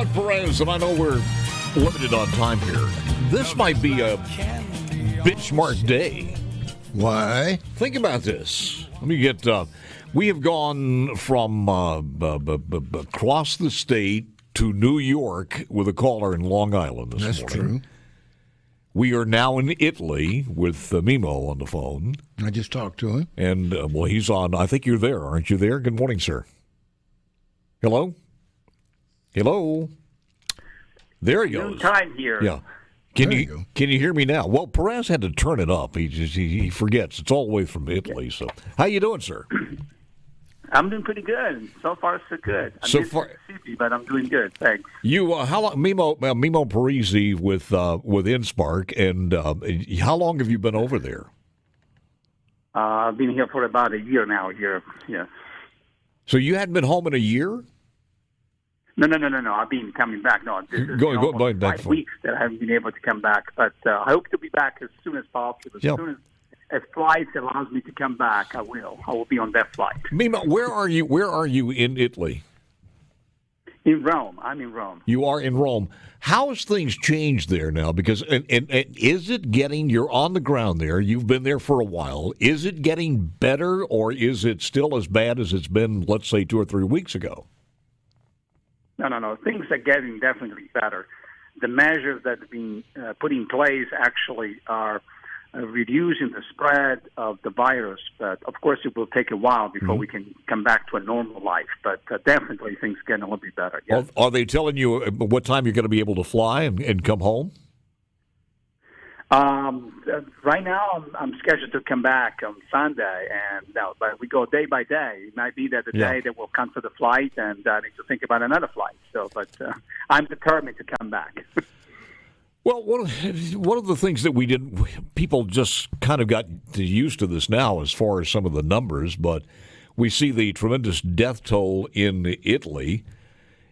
Perez, and I know we're limited on time here. This might be a benchmark day. Why? Think about this. Let me get. We have gone from across the state to New York with a caller in Long Island this morning. That's true. We are now in Italy with Mimmo on the phone. I just talked to him. And, well, he's on. I think you're there, aren't you there? Good morning, sir. Hello? Hello? There he goes. Noon time here. Yeah. Can you hear me now? Well, Perez had to turn it up. He forgets. It's all the way from Italy. So, how you doing, sir? I'm doing pretty good. So far, so good. I'm So far, Mississippi, but I'm doing good. Thanks. you how long? Mimmo Parisi with nSPARC, and how long have you been over there? I've been here for about a year now. Here, yes. So you hadn't been home in a year? No. I've been coming back. No, this is Going back 5 weeks that I haven't been able to come back. But I hope to be back as soon as possible. As soon as flights allows me to come back, I will. I will be on that flight. Mimmo, where are you? Where are you in Italy? In Rome. I'm in Rome. You are in Rome. How has things changed there now? Because and is it getting? You're on the ground there. You've been there for a while. Is it getting better, or is it still as bad as it's been, let's say, 2 or 3 weeks ago? No. Things are getting definitely better. The measures that have been put in place actually are reducing the spread of the virus. But, of course, it will take a while before we can come back to a normal life. But definitely things getting a little bit better. Yes. Are they telling you what time you're going to be able to fly and come home? Right now, I'm scheduled to come back on Sunday, but we go day by day. It might be that the day that will cancel the flight, and I need to think about another flight. So, but I'm determined to come back. Well, one of the things that we did, people just kind of got used to this now as far as some of the numbers, but we see the tremendous death toll in Italy.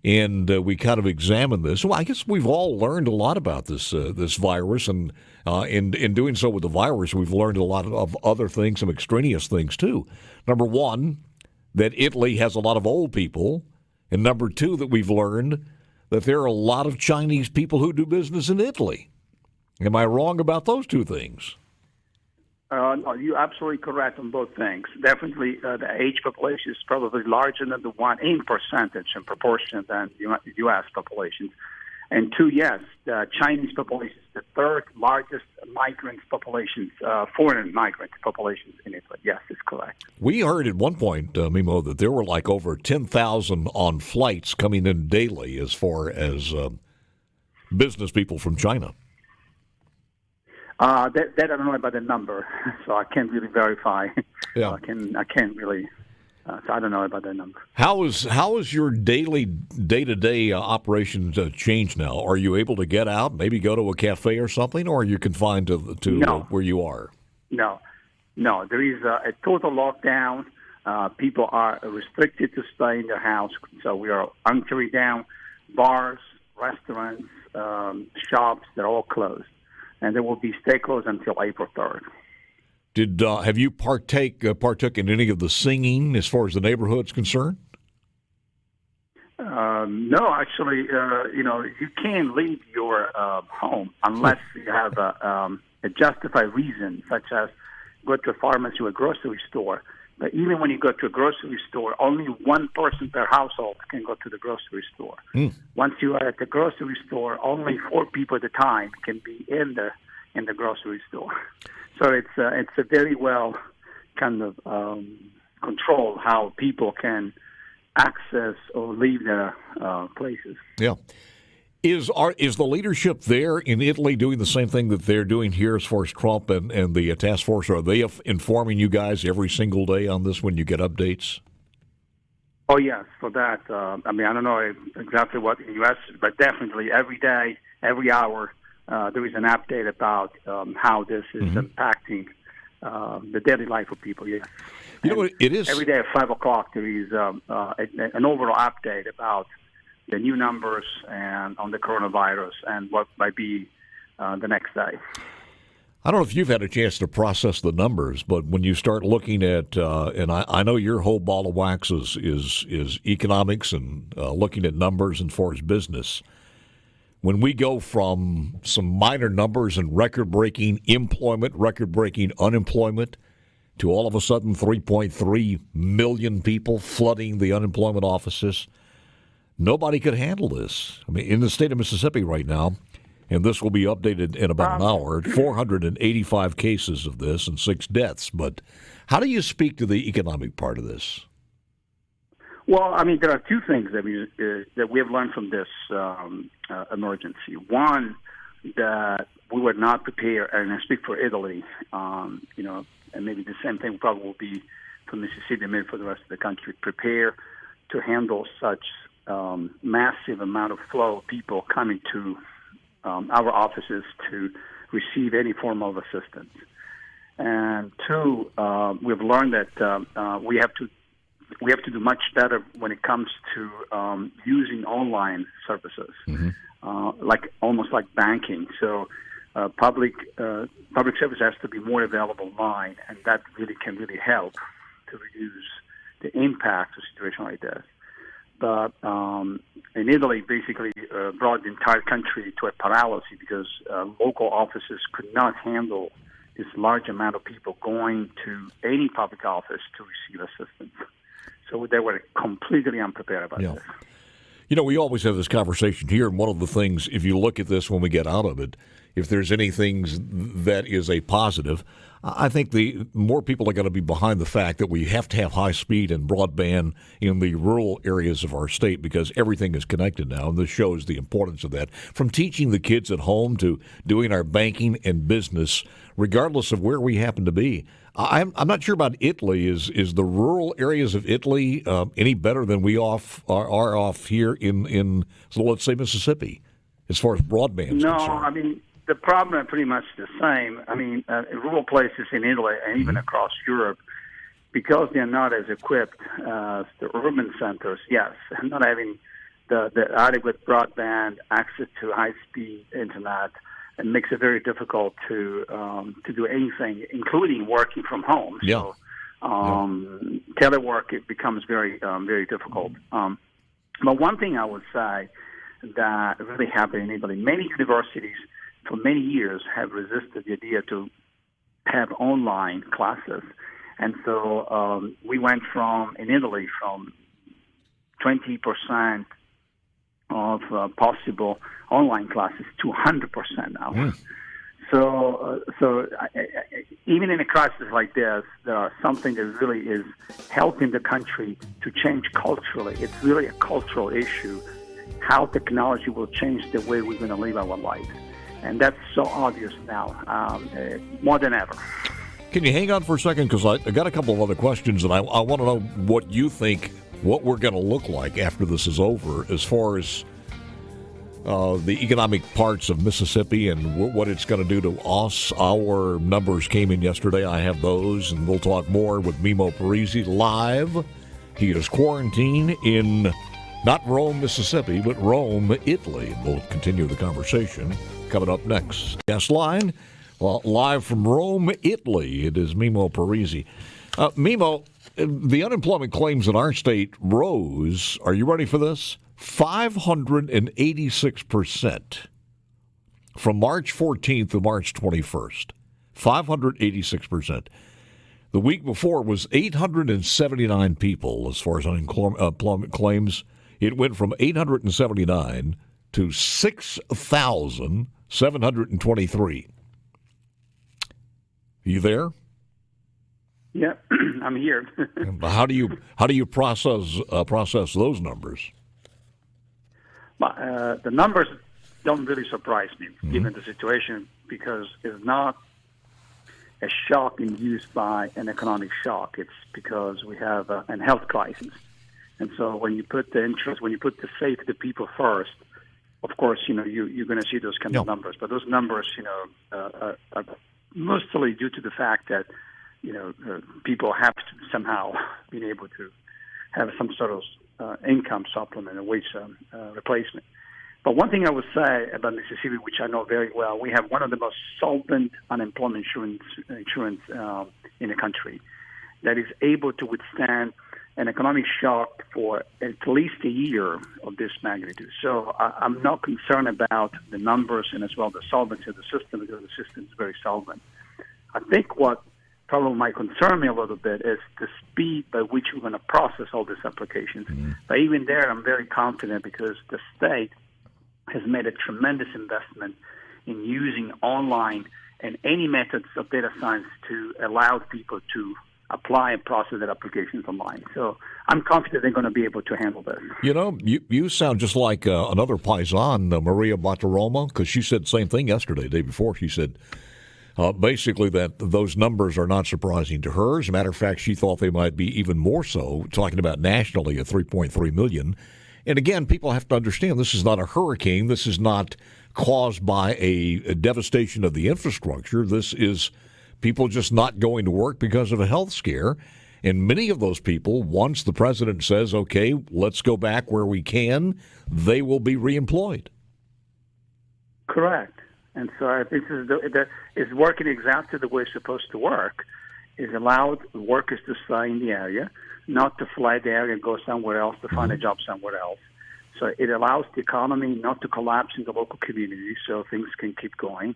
And we kind of examined this. Well, I guess we've all learned a lot about this virus, and in doing so with the virus, we've learned a lot of other things, some extraneous things too. Number one, that Italy has a lot of old people, and number two, that we've learned that there are a lot of Chinese people who do business in Italy. Am I wrong about those two things? No, you're absolutely correct on both things. Definitely, the age population is probably larger than the one in percentage and proportion than the U.S. population. And two, yes, the Chinese population is the third largest migrant population, foreign migrant populations in Italy. Yes, it's correct. We heard at one point, Mimmo, that there were like over 10,000 on flights coming in daily as far as business people from China. That I don't know about the number, so I can't really verify. Yeah, I can't really. So I don't know about that number. How is your daily day-to-day operations changed now? Are you able to get out, maybe go to a cafe or something, or are you confined to where you are? No. There is a total lockdown. People are restricted to stay in their house, so we are hunkering down. Bars, restaurants, shops, they're all closed. And they will stay closed until April 3rd. Have you partook in any of the singing as far as the neighborhood's concerned? No, actually, you can't leave your home unless you have a justified reason, such as go to a pharmacy or a grocery store. But even when you go to a grocery store, only one person per household can go to the grocery store. Once you are at the grocery store, only 4 people at a time can be in the grocery store. So it's a very well kind of control how people can access or leave their places. Yeah. Is the leadership there in Italy doing the same thing that they're doing here as far as Trump and the task force? Are they informing you guys every single day on this when you get updates? Oh, yes, for that. I don't know exactly what in the U.S., but definitely every day, every hour, there is an update about how this is impacting the daily life of people, yes. You know what it is? Every day at 5 o'clock, there is an overall update about the new numbers and on the coronavirus and what might be the next day. I don't know if you've had a chance to process the numbers, but when you start looking at, and I know your whole ball of wax is economics and looking at numbers and far as business. When we go from some minor numbers and record-breaking employment, record-breaking unemployment, to all of a sudden 3.3 million people flooding the unemployment offices, nobody could handle this. I mean, in the state of Mississippi right now, and this will be updated in about an hour, 485 cases of this and 6 deaths. But how do you speak to the economic part of this? Well, I mean, there are two things that we have learned from this emergency. One, that we were not prepared, and I speak for Italy, and maybe the same thing probably will be for Mississippi and maybe for the rest of the country, prepare to handle such massive amount of flow of people coming to our offices to receive any form of assistance. And two, we've learned that we have to do much better when it comes to using online services, almost like banking. So public service has to be more available online, and that can really help to reduce the impact of a situation like this. But in Italy, basically brought the entire country to a paralysis because local offices could not handle this large amount of people going to any public office to receive assistance. So they were completely unprepared about this. You know, we always have this conversation here, and one of the things, if you look at this when we get out of it, if there's anything that is a positive, I think the more people are going to be behind the fact that we have to have high speed and broadband in the rural areas of our state because everything is connected now, and this shows the importance of that. From teaching the kids at home to doing our banking and business, regardless of where we happen to be. I'm not sure about Italy. Is the rural areas of Italy any better than we are off here in so let's say Mississippi, as far as broadband is concerned? I mean, the problem is pretty much the same. I mean, rural places in Italy and even across Europe, because they're not as equipped as the urban centers, yes, not having the adequate broadband access to high-speed internet, it makes it very difficult to do anything, including working from home. Yeah. So telework, it becomes very, very difficult. But one thing I would say that really happened in Italy, many universities for many years have resisted the idea to have online classes. And so we went in Italy from 20% of possible online classes to 100% now. Mm. So even in a crisis like this, there are something that really is helping the country to change culturally. It's really a cultural issue, how technology will change the way we're going to live our lives. And that's so obvious now, more than ever. Can you hang on for a second? Because I got a couple of other questions, and I want to know what you think, what we're going to look like after this is over, as far as the economic parts of Mississippi and what it's going to do to us. Our numbers came in yesterday. I have those, and we'll talk more with Mimmo Parisi live. He is quarantined in not Rome, Mississippi, but Rome, Italy. We'll continue the conversation coming up next. Guest line, live from Rome, Italy. It is Mimmo Parisi. Mimmo, the unemployment claims in our state rose. Are you ready for this? 586% from March 14th to March 21st. 586%. The week before was 879 people as far as unemployment claims. It went from 879 to 6,723. You there? Yeah, I'm here. How do you process those numbers? The numbers don't really surprise me, given the situation, because it's not a shock induced by an economic shock. It's because we have a health crisis. And so when you put the interest, when you put the safety of the people first, of course, you're going to see those kind of numbers. But those numbers, are mostly due to the fact that, people have to somehow been able to have some sort of income supplement, a wage replacement. But one thing I would say about Mississippi, which I know very well, we have one of the most solvent unemployment insurance in the country that is able to withstand an economic shock for at least a year of this magnitude. So I'm not concerned about the numbers and as well the solvency of the system, because the system is very solvent. I think what probably might concern me a little bit is the speed by which we're going to process all these applications. Mm-hmm. But even there, I'm very confident because the state has made a tremendous investment in using online and any methods of data science to allow people to apply and process their applications online. So I'm confident they're going to be able to handle this. You know, you sound just like another paisan, Maria Bartiromo, because she said the same thing yesterday, the day before. She said basically that those numbers are not surprising to her. As a matter of fact, she thought they might be even more so, talking about nationally at 3.3 million. And again, people have to understand this is not a hurricane. This is not caused by a devastation of the infrastructure. This is people just not going to work because of a health scare. And many of those people, once the president says, okay, let's go back where we can, they will be reemployed. Correct. And so this is working exactly the way it's supposed to work. It's allowed workers to stay in the area, not to fly the area and go somewhere else to find a job somewhere else. So it allows the economy not to collapse in the local community so things can keep going.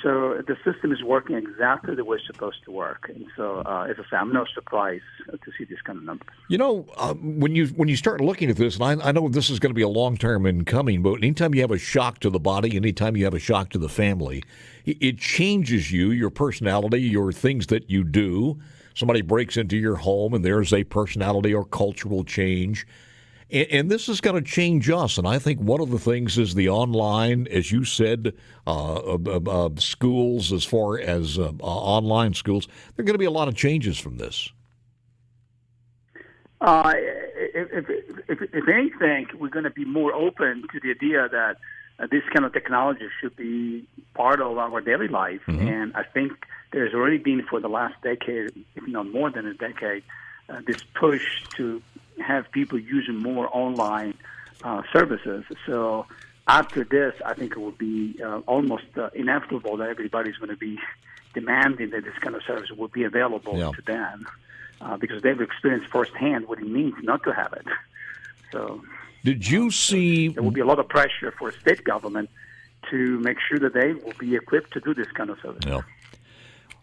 So the system is working exactly the way it's supposed to work. And so, as I say, I'm no surprise to see this kind of numbers. You know, when you start looking at this, and I know this is going to be a long term in coming, but anytime you have a shock to the body, anytime you have a shock to the family, it changes you, your personality, your things that you do. Somebody breaks into your home and there's a personality or cultural change. And this is going to change us. And I think one of the things is the online, as you said, schools, as far as online schools. There are going to be a lot of changes from this. If anything, we're going to be more open to the idea that this kind of technology should be part of our daily life. Mm-hmm. And I think there's already been, for the last decade, if not more than a decade, this push to have people using more online services. So after this, I think it will be almost inevitable that everybody's going to be demanding that this kind of service will be available to them because they've experienced firsthand what it means not to have it. So did you see... There will be a lot of pressure for state government to make sure that they will be equipped to do this kind of service. Yeah.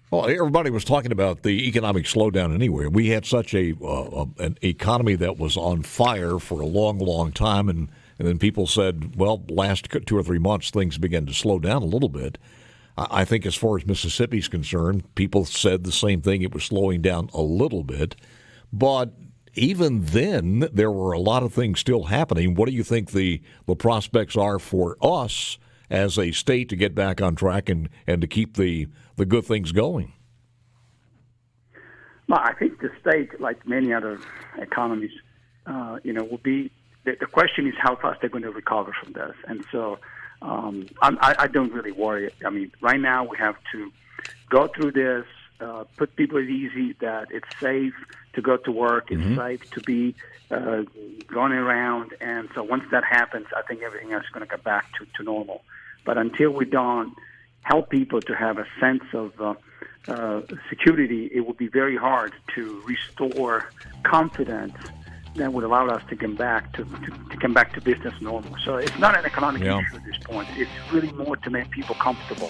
Well, everybody was talking about the economic slowdown anyway. We had such an economy that was on fire for a long, long time, and then people said, well, last 2 or 3 months, things began to slow down a little bit. I think as far as Mississippi's concerned, people said the same thing. It was slowing down a little bit. But even then, there were a lot of things still happening. What do you think the prospects are for us as a state to get back on track and to keep the good things going? Well, I think the state, like many other economies, will be. The question is how fast they're going to recover from this, and so I don't really worry. I mean, right now we have to go through this, put people at ease that it's safe to go to work, it's safe to be going around, and so once that happens, I think everything else is going to go back to normal. But until we don't help people to have a sense of security, it will be very hard to restore confidence that would allow us to come back to business normal. So it's not an economic issue at this point. It's really more to make people comfortable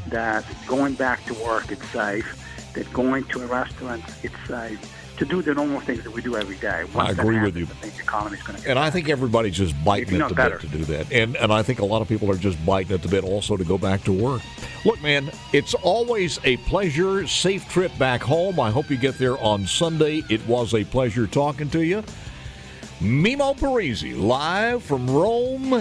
that going back to work it's safe, that going to a restaurant it's safe, to do the normal things that we do every day. I agree with you. I think the economy's going to and I think everybody's just biting at the bit to do that. And I think a lot of people are just biting at the bit also to go back to work. Look, man, it's always a pleasure. Safe trip back home. I hope you get there on Sunday. It was a pleasure talking to you. Mimmo Parisi, live from Rome.